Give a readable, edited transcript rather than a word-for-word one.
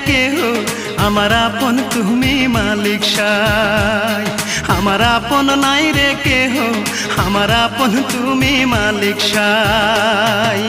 কেহ, আমার আপন তুমি মালিক সাই। আমার আপন নাই রে কেহ, আমার আপন তুমি মালিক সাই।